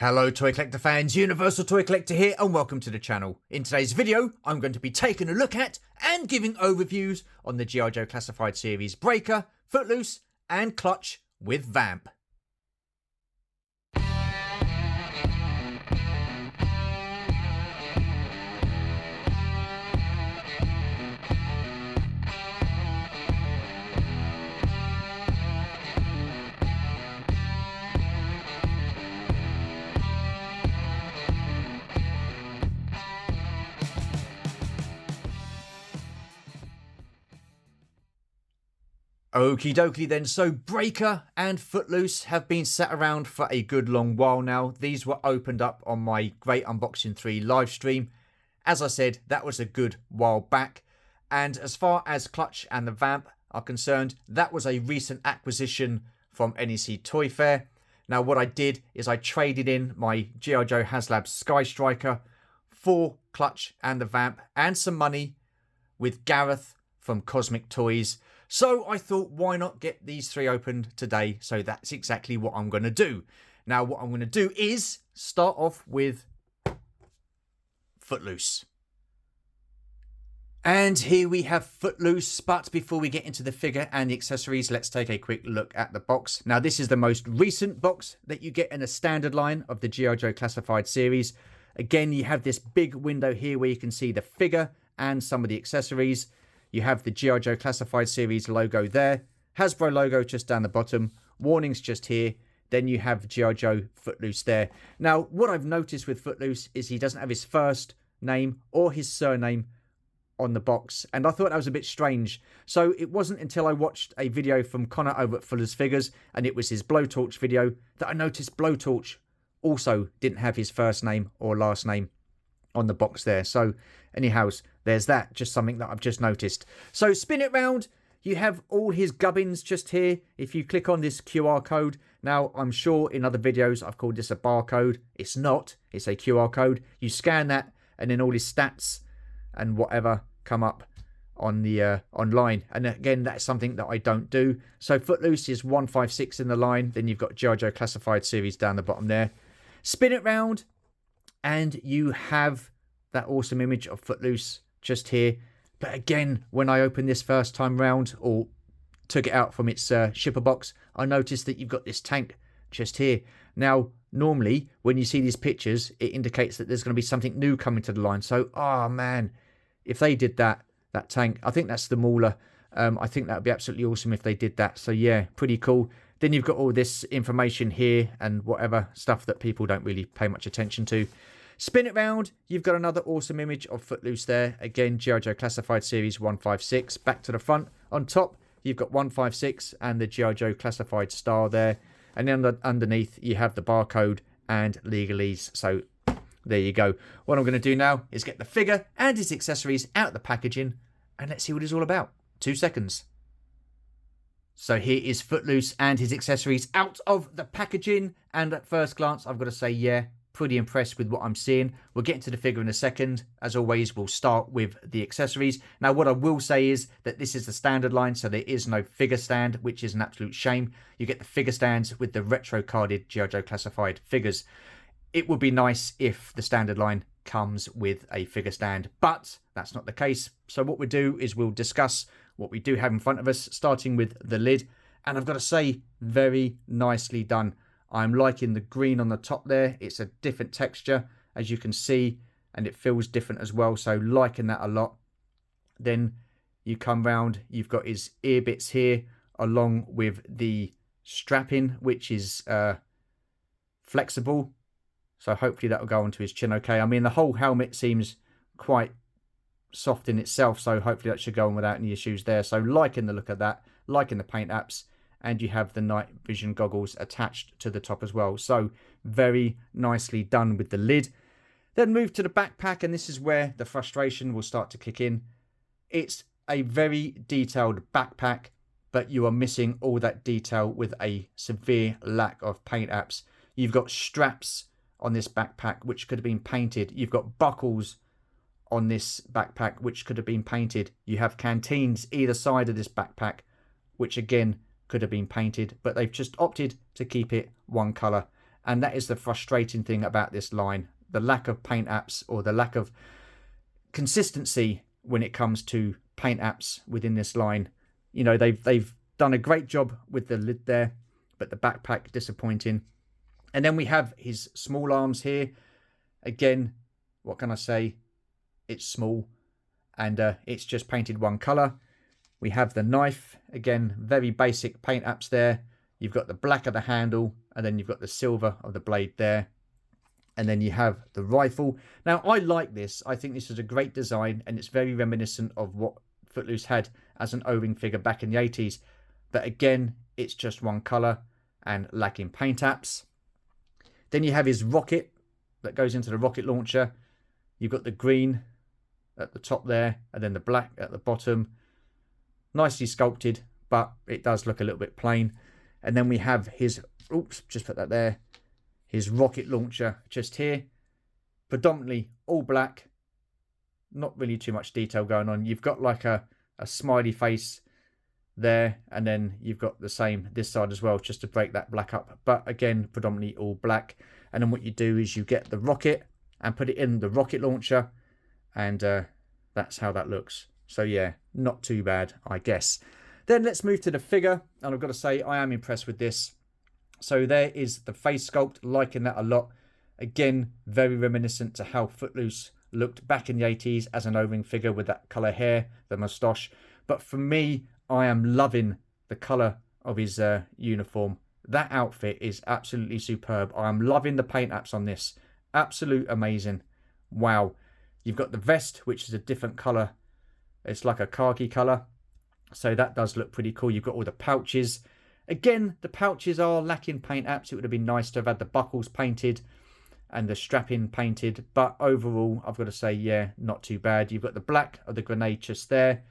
Hello Toy Collector fans, Universal Toy Collector here and welcome to the channel. In today's video, I'm going to be taking a look at and giving overviews on the G.I. Joe Classified series Breaker, Footloose and Clutch with Vamp. Okie dokie then, so Breaker and Footloose have been sat around for a good long while now. These were opened up on my Great Unboxing 3 live stream. As I said, that was a good while back. And as far as Clutch and the Vamp are concerned, that was a recent acquisition from NEC Toy Fair. Now what I did is I traded in my G.I. Joe HasLab Sky Striker for Clutch and the Vamp and some money with Gareth from Cosmic Toys. So I thought, why not get these three opened today? So that's exactly what I'm going to do. Now, what I'm going to do is start off with Footloose. And here we have Footloose. But before we get into the figure and the accessories, let's take a quick look at the box. Now, this is the most recent box that you get in a standard line of the G.I. Joe Classified series. Again, you have this big window here where you can see the figure and some of the accessories. You have the G.I. Joe Classified series logo there. Hasbro logo just down the bottom. Warnings just here. Then you have G.I. Joe Footloose there. Now, what I've noticed with Footloose is he doesn't have his first name or his surname on the box. And I thought that was a bit strange. So it wasn't until I watched a video from Connor over at Fuller's Figures, and it was his Blowtorch video, that I noticed Blowtorch also didn't have his first name or last name on the box there. So anyhow, there's that, just something that I've just noticed. So spin it round, you have all his gubbins just here. If you click on this QR code, now I'm sure in other videos I've called this a barcode. It's not, it's a QR code. You scan that and then all his stats and whatever come up on the online. And again, that's something that I don't do. So Footloose is 156 in the line. Then you've got G.I. Joe Classified series down the bottom there. Spin it round and you have that awesome image of Footloose just here. But again, when I opened this first time round or took it out from its shipper box, I noticed that you've got this tank just here. Now, normally when you see these pictures, it indicates that there's going to be something new coming to the line. So, oh man, if they did that tank, I think that's the Mauler. I think that would be absolutely awesome if they did that. So yeah, pretty cool. Then you've got all this information here and whatever stuff that people don't really pay much attention to. Spin it round, you've got another awesome image of Footloose there. Again, G.I. Joe Classified series 156. Back to the front. On top, you've got 156 and the G.I. Joe Classified star there. And then underneath, you have the barcode and legalese. So there you go. What I'm going to do now is get the figure and its accessories out of the packaging. And let's see what it's all about. 2 seconds. So here is Footloose and his accessories out of the packaging. And at first glance, I've got to say, yeah, pretty impressed with what I'm seeing. We'll get into the figure in a second. As always, we'll start with the accessories. Now, what I will say is that this is the standard line, so there is no figure stand, which is an absolute shame. You get the figure stands with the retro carded G.I. Joe Classified figures. It would be nice if the standard line comes with a figure stand, but that's not the case. So what we'll do is we'll discuss what we do have in front of us, starting with the lid. And I've got to say, very nicely done. I'm liking the green on the top there. It's a different texture, as you can see, and it feels different as well. So liking that a lot. Then you come round, you've got his ear bits here, along with the strapping, which is flexible. So hopefully that will go onto his chin okay. I mean, the whole helmet seems quite soft in itself, so hopefully that should go on without any issues there. So liking the look of that, liking the paint apps. And you have the night vision goggles attached to the top as well. So very nicely done with the lid. Then move to the backpack, and this is where the frustration will start to kick in. It's a very detailed backpack, but you are missing all that detail with a severe lack of paint apps. You've got straps on this backpack which could have been painted. You've got buckles on this backpack which could have been painted. You have canteens either side of this backpack, which again could have been painted, but they've just opted to keep it one colour. And that is the frustrating thing about this line. The lack of paint apps, or the lack of consistency when it comes to paint apps within this line. You know, they've done a great job with the lid there, but the backpack disappointing. And then we have his small arms here. Again, what can I say? It's small, and it's just painted one color. We have the knife. Again, very basic paint apps there. You've got the black of the handle, and then you've got the silver of the blade there. And then you have the rifle. Now, I like this. I think this is a great design, and it's very reminiscent of what Footloose had as an O-ring figure back in the 80s. But again, it's just one color and lacking paint apps. Then you have his rocket that goes into the rocket launcher. You've got the green at the top there, and then the black at the bottom. Nicely sculpted, but it does look a little bit plain. And then we have his, oops, just put that there, his rocket launcher just here. Predominantly all black. Not really too much detail going on. You've got like a smiley face there, and then you've got the same this side as well, just to break that black up. But again, predominantly all black. And then what you do is you get the rocket and put it in the rocket launcher, and that's how that looks. So yeah, not too bad, I guess. Then let's move to the figure, and I've got to say I am impressed with this. So there is the face sculpt, liking that a lot. Again, very reminiscent to how Footloose looked back in the 80s as an O-ring figure with that colour hair, the moustache. But for me, I am loving the colour of his uniform. That outfit is absolutely superb. I am loving the paint apps on this. Absolute amazing. Wow. You've got the vest, which is a different colour. It's like a khaki colour. So that does look pretty cool. You've got all the pouches. Again, the pouches are lacking paint apps. It would have been nice to have had the buckles painted and the strapping painted. But overall, I've got to say, yeah, not too bad. You've got the black of the grenade just there.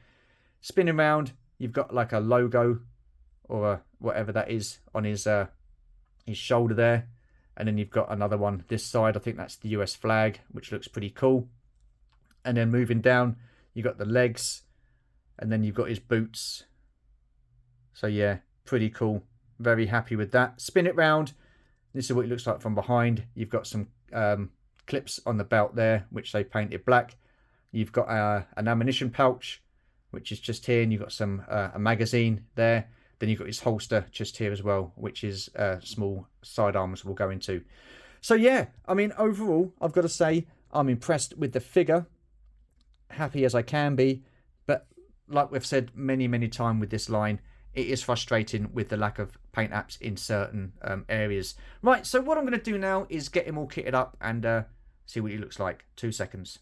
Spinning around, you've got like a logo or whatever that is on his shoulder there. And then you've got another one this side. I think that's the US flag, which looks pretty cool. And then moving down, you've got the legs. And then you've got his boots. So yeah, pretty cool. Very happy with that. Spin it round. This is what it looks like from behind. You've got some clips on the belt there, which they painted black. You've got an ammunition pouch, which is just here. And you've got some a magazine there. Then you've got his holster just here as well, which is small sidearms we'll go into. So yeah, I mean, overall, I've got to say, I'm impressed with the figure. Happy as I can be. But like we've said many, many times with this line, it is frustrating with the lack of paint apps in certain areas. Right, so what I'm going to do now is get him all kitted up and see what he looks like. 2 seconds.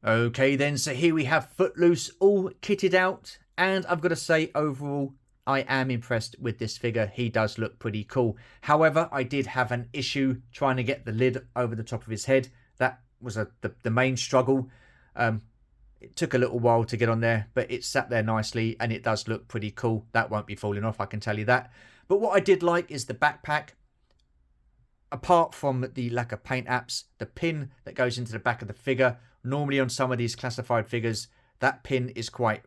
Okay then, so here we have Footloose all kitted out. And I've got to say, overall, I am impressed with this figure. He does look pretty cool. However, I did have an issue trying to get the lid over the top of his head. That was the main struggle. It took a little while to get on there, but it sat there nicely and it does look pretty cool. That won't be falling off, I can tell you that. But what I did like is the backpack. Apart from the lack of paint apps, the pin that goes into the back of the figure, normally on some of these classified figures, that pin is quite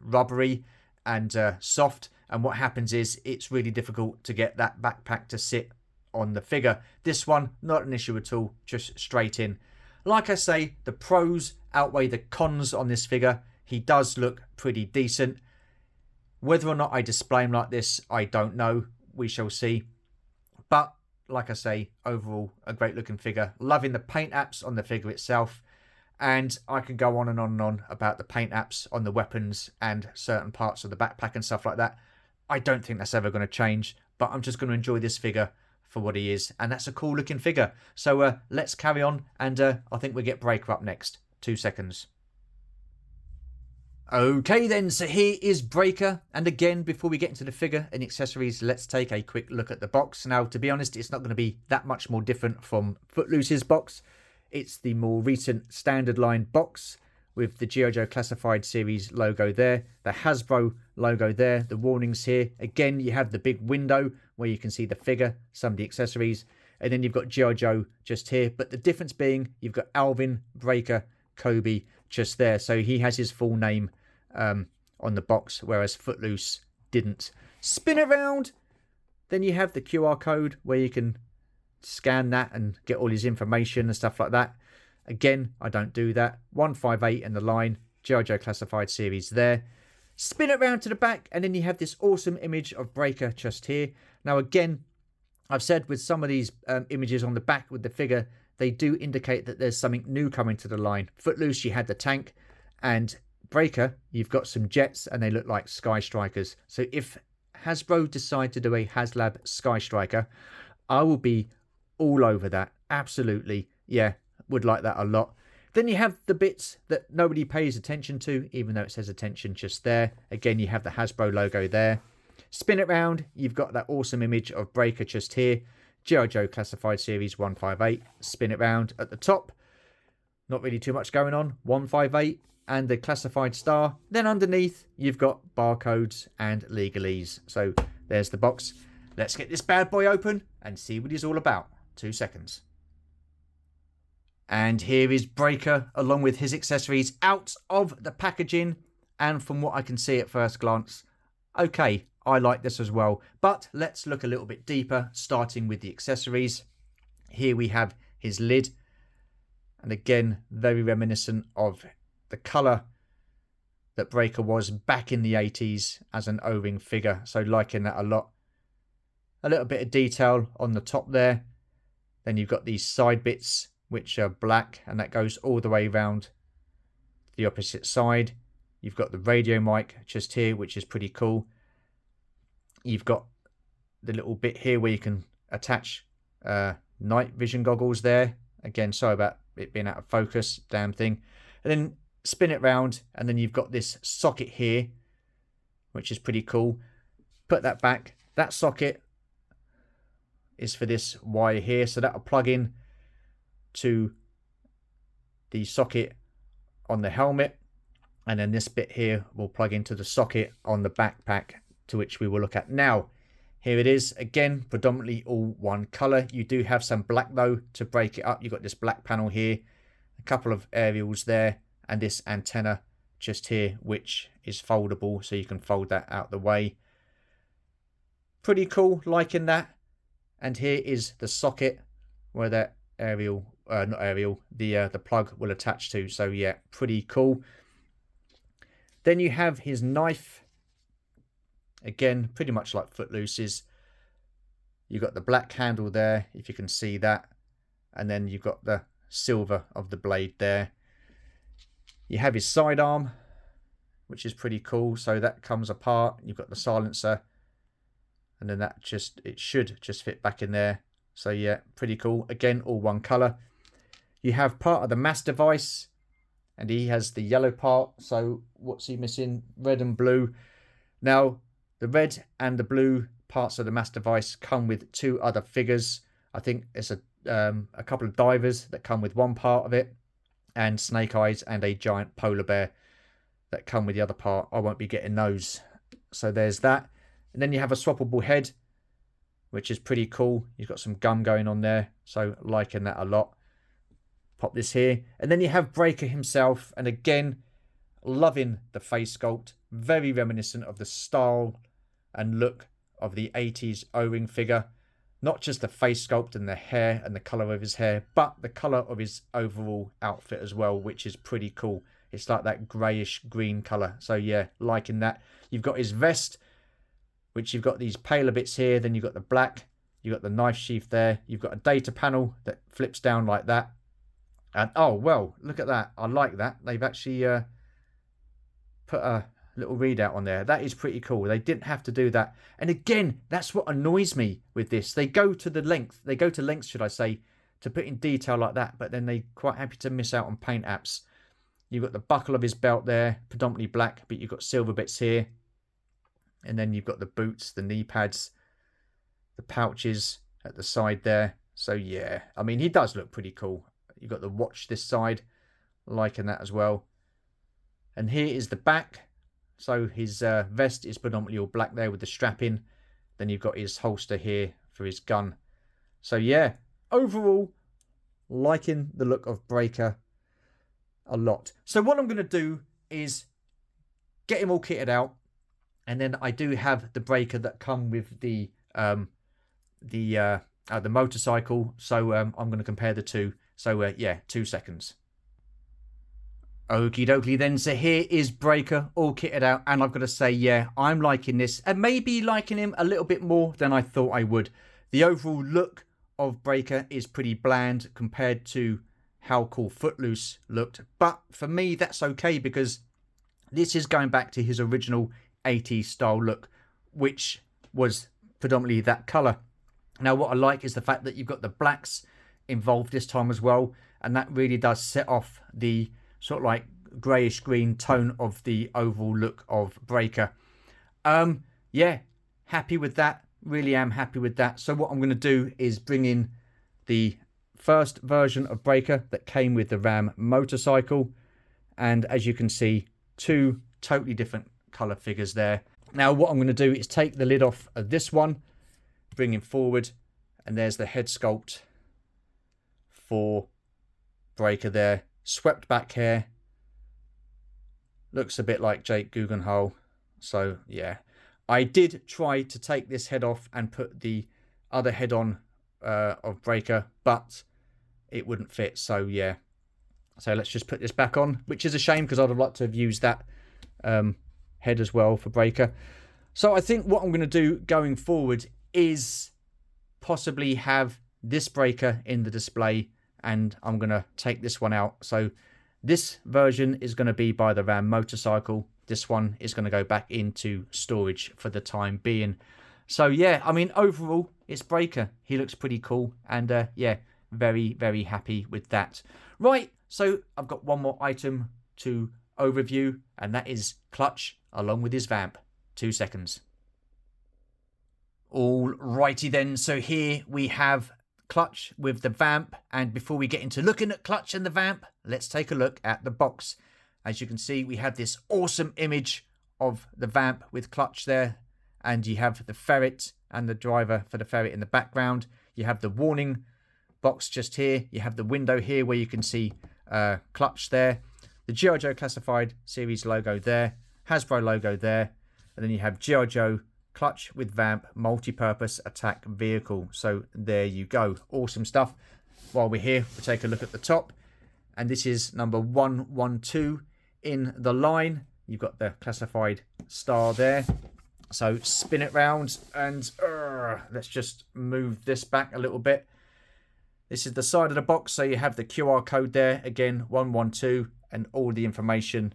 rubbery and soft. And what happens is it's really difficult to get that backpack to sit on the figure. This one, not an issue at all, just straight in. Like I say, the pros outweigh the cons on this figure. He does look pretty decent. Whether or not I display him like this, I don't know. We shall see. But, like I say, overall, a great looking figure. Loving the paint apps on the figure itself. And I can go on and on and on about the paint apps on the weapons and certain parts of the backpack and stuff like that. I don't think that's ever going to change. But I'm just going to enjoy this figure for what he is, and that's a cool looking figure. So let's carry on, and I think we'll get Breaker up next. 2 seconds. Okay then, so here is Breaker, and again, before we get into the figure and accessories, let's take a quick look at the box. Now, to be honest, it's not going to be that much more different from Footloose's box. It's the more recent standard line box with the G.I. Joe Classified Series logo there, the Hasbro logo there, the warnings here. Again, you have the big window where you can see the figure, some of the accessories, and then you've got G.I. Joe just here. But the difference being, you've got Alvin, Breaker, Kobe just there. So he has his full name on the box, whereas Footloose didn't. Spin around. Then you have the QR code where you can scan that and get all his information and stuff like that. Again, I don't do that. 158 in the line, G.I. Joe Classified series there. Spin it around to the back, and then you have this awesome image of Breaker just here. Now again, I've said with some of these images on the back with the figure, they do indicate that there's something new coming to the line. Footloose, you had the tank, and Breaker, you've got some jets, and they look like Sky Strikers. So if Hasbro decide to do a HasLab Sky Striker, I will be all over that. Absolutely. Yeah, would like that a lot. Then you have the bits that nobody pays attention to, even though it says attention just there. Again, you have the Hasbro logo there. Spin it round, you've got that awesome image of Breaker just here. G.I. Joe Classified Series 158. Spin it round at the top. Not really too much going on. 158 and the Classified star. Then underneath, you've got barcodes and legalese. So there's the box. Let's get this bad boy open and see what he's all about. 2 seconds. And here is Breaker along with his accessories out of the packaging. And from what I can see at first glance, okay, I like this as well. But let's look a little bit deeper, starting with the accessories. Here we have his lid. And again, very reminiscent of the colour that Breaker was back in the 80s as an O-ring figure. So liking that a lot. A little bit of detail on the top there. Then you've got these side bits which are black, and that goes all the way around the opposite side. You've got the radio mic just here, which is pretty cool. You've got the little bit here where you can attach night vision goggles there. Again, sorry about it being out of focus, damn thing. And then spin it round, and then you've got this socket here, which is pretty cool. Put that back. That socket is for this wire here, so that'll plug in to the socket on the helmet, and then this bit here will plug into the socket on the backpack, to which we will look at now. Here it is, again, predominantly all one color. You do have some black though to break it up. You've got this black panel here, a couple of aerials there, and this antenna just here, which is foldable, so you can fold that out the way. Pretty cool, liking that. And here is the socket where that the plug will attach to. So yeah, pretty cool. Then you have his knife. Again, pretty much like Footloose's. You've got the black handle there, if you can see that. And then you've got the silver of the blade there. You have his sidearm, which is pretty cool. So that comes apart. You've got the silencer. And then that it should just fit back in there. So yeah, pretty cool. Again, all one color. You have part of the mass device, and he has the yellow part. So what's he missing? Red and blue. Now, the red and the blue parts of the mass device come with 2 other figures. I think it's a couple of divers that come with one part of it, and Snake Eyes and a giant polar bear that come with the other part. I won't be getting those. So there's that. And then you have a swappable head, which is pretty cool. You've got some gum going on there, so liking that a lot. Pop this here. And then you have Breaker himself, and again, loving the face sculpt. Very reminiscent of the style and look of the 80s O-ring figure. Not just the face sculpt and the hair and the colour of his hair, but the colour of his overall outfit as well, which is pretty cool. It's like that greyish green colour. So yeah, liking that. You've got his vest, which you've got these paler bits here. Then you've got the black. You've got the knife sheath there. You've got a data panel that flips down like that. And oh, well, look at that. I like that. They've actually put a little readout on there. That is pretty cool. They didn't have to do that. And again, that's what annoys me with this. They go to the length. They go to lengths, should I say, to put in detail like that. But then they're quite happy to miss out on paint apps. You've got the buckle of his belt there, predominantly black, but you've got silver bits here. And then you've got the boots, the knee pads, the pouches at the side there. So yeah, I mean, he does look pretty cool. You've got the watch this side, liking that as well. And here is the back. So his vest is predominantly all black there with the strapping. Then you've got his holster here for his gun. So yeah, overall, liking the look of Breaker a lot. So what I'm going to do is get him all kitted out. And then I do have the Breaker that come with the the motorcycle. So I'm going to compare the two. So yeah, 2 seconds. Okie dokie then, so here is Breaker all kitted out, and I've got to say, yeah, I'm liking this, and maybe liking him a little bit more than I thought I would. The overall look of Breaker is pretty bland compared to how cool Footloose looked, but for me that's okay because this is going back to his original 80s style look, which was predominantly that colour. Now what I like is the fact that you've got the blacks involved this time as well, and that really does set off the sort of like greyish green tone of the overall look of Breaker. Yeah, happy with that. Really am happy with that. So what I'm going to do is bring in the first version of Breaker that came with the Ram motorcycle. And as you can see, 2 totally different colour figures there. Now what I'm going to do is take the lid off of this one, bring him forward, and there's the head sculpt for Breaker there. Swept back hair. Looks a bit like Jake Guggenheil. So, yeah. I did try to take this head off and put the other head on of Breaker, but it wouldn't fit. So, yeah. So, let's just put this back on, which is a shame because I'd have liked to have used that head as well for Breaker. So, I think what I'm going to do going forward is possibly have this Breaker in the display, and I'm going to take this one out. So this version is going to be by the Ram motorcycle. This one is going to go back into storage for the time being. So yeah, I mean, overall, it's Breaker. He looks pretty cool. And yeah, very, very happy with that. Right, so I've got one more item to overview, and that is Clutch along with his Vamp. 2 seconds. Alrighty then, so here we have Clutch with the Vamp, and before we get into looking at Clutch and the Vamp, let's take a look at the box. As you can see, we have this awesome image of the Vamp with Clutch there, and you have the ferret and the driver for the ferret in the background. You have the warning box just here. You have the window here where you can see Clutch there, the G.I. Joe Classified series logo there, Hasbro logo there, and then you have G.I. Joe Clutch with Vamp multi-purpose attack vehicle. So there you go. Awesome stuff. While we're here, we'll take a look at the top. And this is number 112 in the line. You've got the classified star there. So spin it round and let's just move this back a little bit. This is the side of the box. So you have the QR code there. Again, 112 and all the information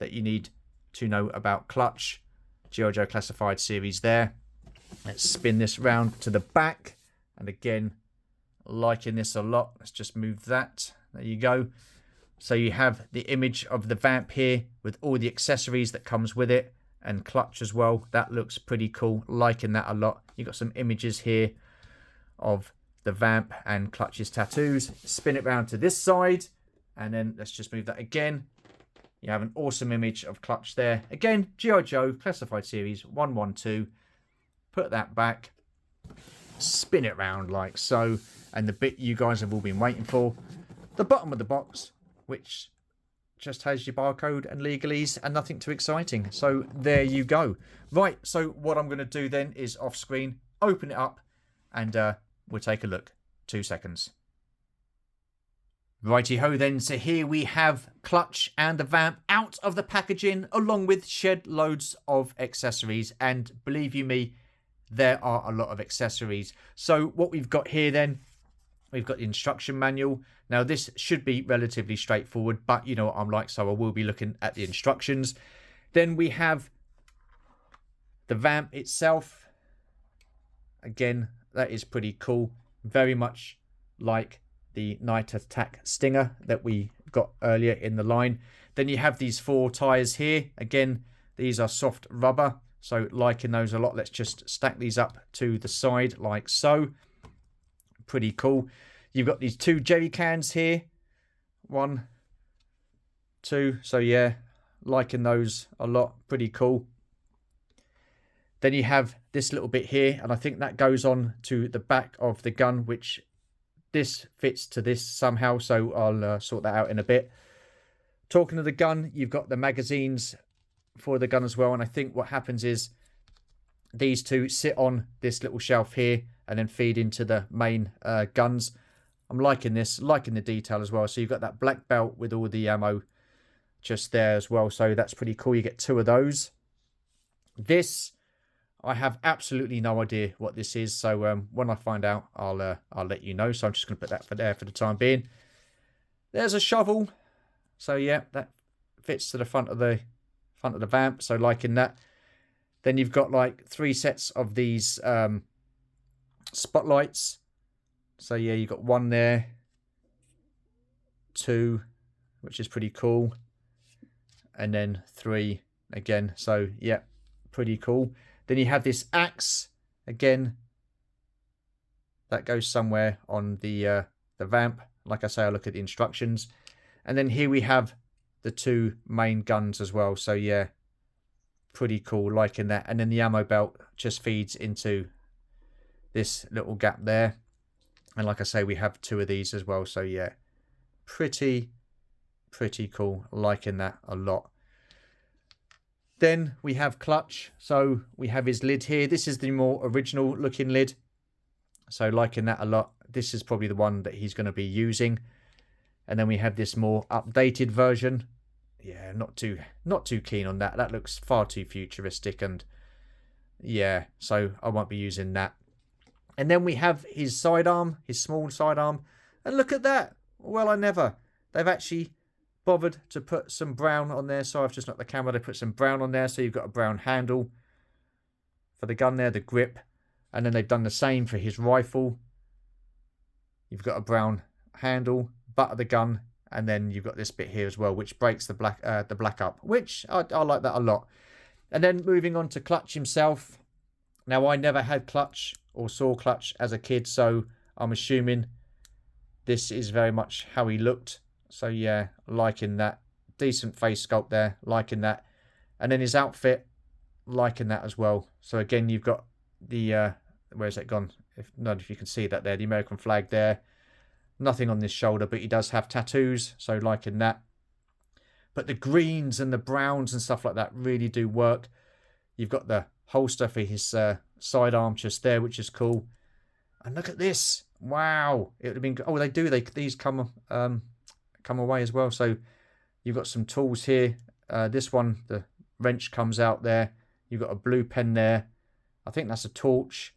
that you need to know about Clutch. G.I. Joe Classified series there. Let's spin this round to the back. And again, liking this a lot. Let's just move that. There you go. So you have the image of the Vamp here with all the accessories that comes with it. And Clutch as well. That looks pretty cool. Liking that a lot. You've got some images here of the Vamp and Clutch's tattoos. Spin it round to this side. And then let's just move that again. You have an awesome image of Clutch there. Again, G.I. Joe Classified Series 112. Put that back. Spin it round like so. And the bit you guys have all been waiting for. The bottom of the box, which just has your barcode and legalese and nothing too exciting. So there you go. Right, so what I'm going to do then is off screen, open it up, and we'll take a look. 2 seconds. Righty ho then, so here we have Clutch and the Vamp out of the packaging along with shed loads of accessories, and believe you me, there are a lot of accessories. So what we've got here then, we've got the instruction manual. Now this should be relatively straightforward, but you know what I'm like, so I will be looking at the instructions. Then we have the Vamp itself. Again, that is pretty cool, very much like the Night Attack Stinger that we got earlier in the line. Then you have these 4 tyres here. Again, these are soft rubber, so liking those a lot. Let's just stack these up to the side like so. Pretty cool. You've got these 2 jerry cans here. 1, 2. So yeah, liking those a lot. Pretty cool. Then you have this little bit here, and I think that goes on to the back of the gun, which this fits to this somehow, so I'll sort that out in a bit. Talking of the gun, you've got the magazines for the gun as well, and I think what happens is these two sit on this little shelf here and then feed into the main guns. I'm liking this, liking the detail as well. So you've got that black belt with all the ammo just there as well. So that's pretty cool. You get 2 of those. This, I have absolutely no idea what this is. So when I find out, I'll let you know. So I'm just going to put that for there for the time being. There's a shovel. So yeah, that fits to the front of the vamp. So liking that. Then you've got like 3 sets of these spotlights. So yeah, you've got 1 there, 2, which is pretty cool, and then 3 again. So yeah, pretty cool. Then you have this axe again. That goes somewhere on the vamp. Like I say, I'll look at the instructions. And then here we have the 2 main guns as well. So yeah, pretty cool, liking that. And then the ammo belt just feeds into this little gap there. And like I say, we have 2 of these as well. So yeah, pretty cool, liking that a lot. Then we have clutch. So we have his lid here. This is the more original looking lid. So liking that a lot. This is probably the one that he's going to be using. And then we have this more updated version. Yeah, not too keen on that. That looks far too futuristic, and yeah, so I won't be using that. And then we have his sidearm, his small sidearm. And look at that. Well, I never. They've actually bothered to put some brown on there. So I've just knocked the camera. They put some brown on there. So you've got a brown handle for the gun there, the grip. And then they've done the same for his rifle. You've got a brown handle, butt of the gun. And then you've got this bit here as well, which breaks the black up, which I like that a lot. And then moving on to Clutch himself. Now, I never had Clutch or saw Clutch as a kid, so I'm assuming this is very much how he looked. So yeah, liking that. Decent face sculpt there, liking that. And then his outfit, liking that as well. So again, you've got the, where's that gone? If you can see that there, the American flag there. Nothing on this shoulder, but he does have tattoos, so liking that. But the greens and the browns and stuff like that really do work. You've got the holster for his sidearm just there, which is cool. And look at this. Wow. It would have been... Oh, they do. These come away as well. So you've got some tools here. This one, the wrench comes out there. You've got a blue pen there. I think that's a torch.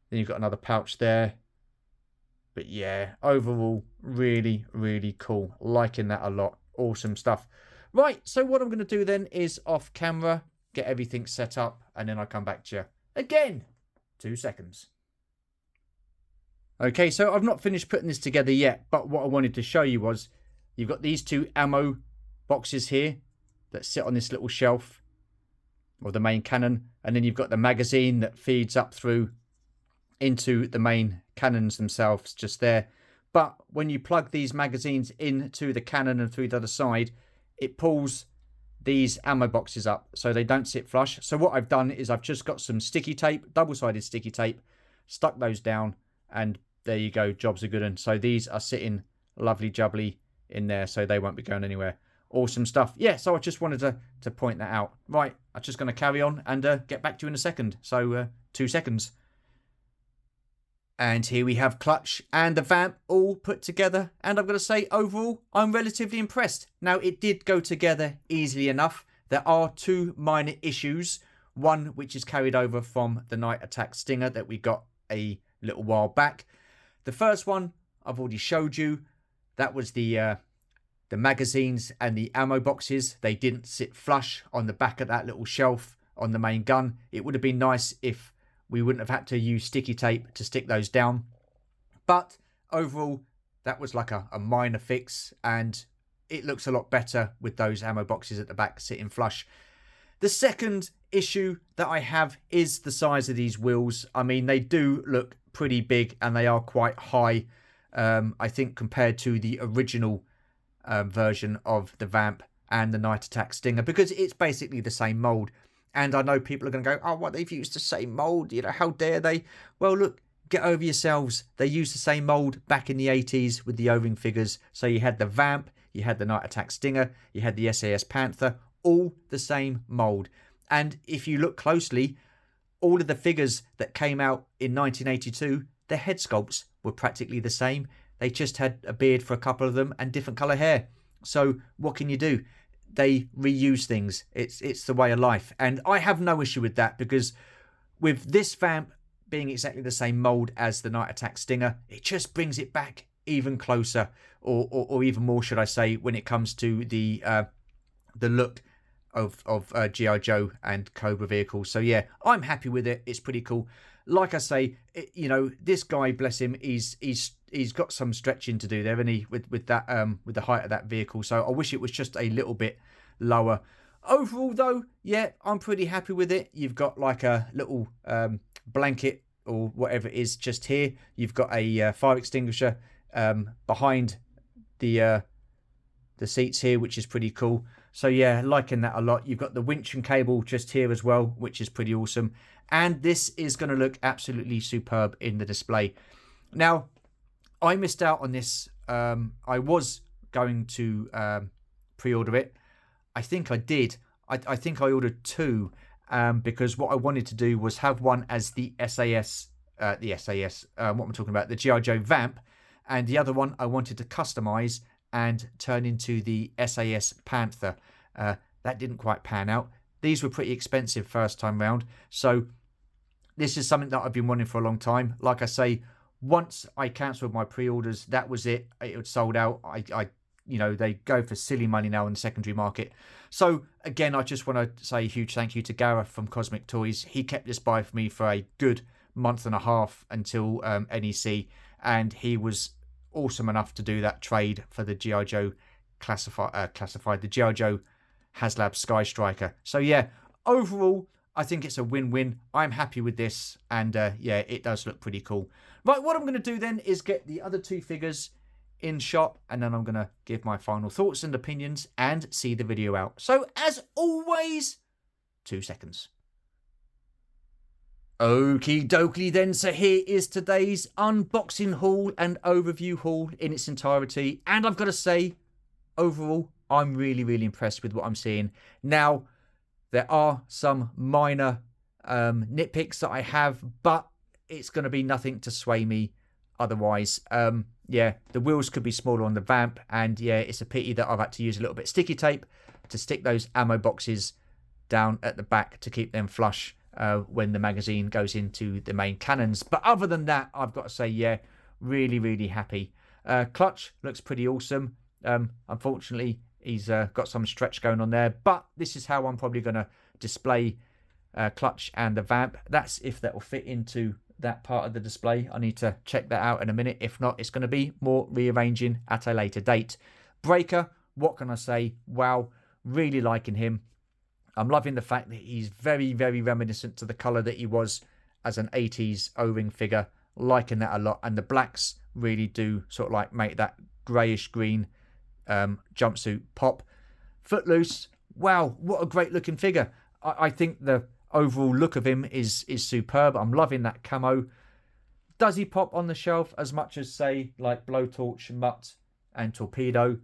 Then you've got another pouch there. But yeah, overall, really, really cool. Liking that a lot. Awesome stuff. Right, so what I'm going to do then is off camera, get everything set up, and then I'll come back to you again. 2 seconds. Okay, so I've not finished putting this together yet, but what I wanted to show you was you've got these 2 ammo boxes here that sit on this little shelf, or the main cannon, and then you've got the magazine that feeds up through into the main cannons themselves just there. But when you plug these magazines into the cannon and through the other side, it pulls these ammo boxes up so they don't sit flush. So what I've done is I've just got some sticky tape, double-sided sticky tape, stuck those down, and there you go, jobs are good. And so these are sitting lovely jubbly in there, so they won't be going anywhere. Awesome stuff. Yeah, so I just wanted to point that out. Right, I'm just going to carry on and get back to you in a second. So 2 seconds. And here we have Clutch and the Vamp all put together. And I'm going to say, overall, I'm relatively impressed. Now, it did go together easily enough. There are 2 minor issues. One, which is carried over from the Night Attack Stinger that we got a little while back. The first one, I've already showed you. That was the magazines and the ammo boxes. They didn't sit flush on the back of that little shelf on the main gun. It would have been nice if we wouldn't have had to use sticky tape to stick those down. But overall, that was like a minor fix, and it looks a lot better with those ammo boxes at the back sitting flush. The second issue that I have is the size of these wheels. I mean, they do look pretty big and they are quite high, I think, compared to the original version of the Vamp and the Night Attack Stinger, because it's basically the same mold. And I know people are going to go, oh, what, they've used the same mould, you know, how dare they? Well, look, get over yourselves. They used the same mould back in the 80s with the O-ring figures. So you had the Vamp, you had the Night Attack Stinger, you had the SAS Panther, all the same mould. And if you look closely, all of the figures that came out in 1982, their head sculpts were practically the same. They just had a beard for a couple of them and different colour hair. So what can you do? They reuse things. It's the way of life. And I have no issue with that, because with this vamp being exactly the same mould as the Night Attack Stinger, it just brings it back even closer, or even more, should I say, when it comes to the look of G.I. Joe and Cobra vehicles. So yeah, I'm happy with it. It's pretty cool. Like I say, this guy, bless him, he's got some stretching to do there, and with the height of that vehicle. So I wish it was just a little bit lower. Overall, though, yeah, I'm pretty happy with it. You've got like a little blanket or whatever it is just here. You've got a fire extinguisher behind the seats here, which is pretty cool. So yeah, liking that a lot. You've got the winch and cable just here as well, which is pretty awesome. And this is going to look absolutely superb in the display. Now, I missed out on this. I was going to pre-order it. I think I did. I think I ordered two because what I wanted to do was have one as the SAS, what am I talking about? The G.I. Joe Vamp. And the other one I wanted to customize and turn into the SAS Panther. That didn't quite pan out. These were pretty expensive first time round. So this is something that I've been wanting for a long time. Like I say, once I cancelled my pre-orders, that was it. It was sold out. They go for silly money now in the secondary market. So again, I just want to say a huge thank you to Gareth from Cosmic Toys. He kept this by for me for a good month and a half until NEC, and he was awesome enough to do that trade for the G.I. Joe classified, the G.I. Joe HasLab Sky Striker. So yeah, overall, I think it's a win-win. I'm happy with this, and yeah, it does look pretty cool. Right, what I'm going to do then is get the other two figures in shot, and then I'm going to give my final thoughts and opinions and see the video out. So as always, 2 seconds. Okie dokie then, so here is today's unboxing haul and overview haul in its entirety. And I've got to say, overall, I'm really, really impressed with what I'm seeing. Now, there are some minor nitpicks that I have, but it's going to be nothing to sway me otherwise. Yeah, the wheels could be smaller on the Vamp, and yeah, it's a pity that I've had to use a little bit of sticky tape to stick those ammo boxes down at the back to keep them flush when the magazine goes into the main cannons. But other than that, I've got to say, yeah, really, really happy. Clutch looks pretty awesome. Unfortunately, he's got some stretch going on there, but this is how I'm probably going to display Clutch and the Vamp. That's if that will fit into that part of the display. I need to check that out in a minute. If not, it's going to be more rearranging at a later date. Breaker, what can I say? Wow, really liking him. I'm loving the fact that he's very, very reminiscent to the colour that he was as an 80s O-ring figure. Liking that a lot. And the blacks really do sort of like make that greyish green jumpsuit pop. Footloose, wow, what a great looking figure. I think the overall look of him is superb. I'm loving that camo. Does he pop on the shelf as much as, say, like Blowtorch, Mutt and Torpedo?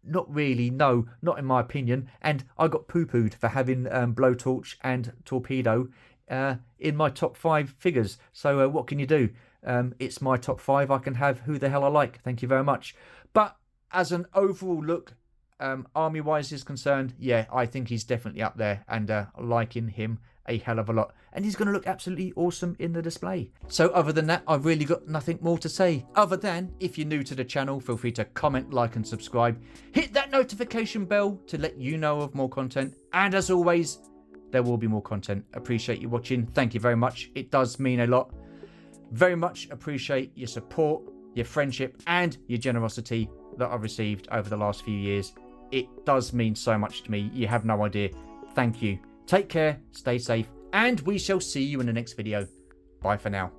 Not really, no, not in my opinion. And I got poo-pooed for having Blowtorch and Torpedo in my top 5 figures. So what can you do? It's my top 5. I can have who the hell I like. Thank you very much. But as an overall look, army-wise is concerned, yeah, I think he's definitely up there, and liking him a hell of a lot. And he's going to look absolutely awesome in the display. So other than that, I've really got nothing more to say. Other than, if you're new to the channel, feel free to comment, like and subscribe. Hit that notification bell to let you know of more content. And as always, there will be more content. Appreciate you watching. Thank you very much. It does mean a lot. Very much appreciate your support, your friendship and your generosity that I've received over the last few years. It does mean so much to me. You have no idea. Thank you. Take care, stay safe, and we shall see you in the next video. Bye for now.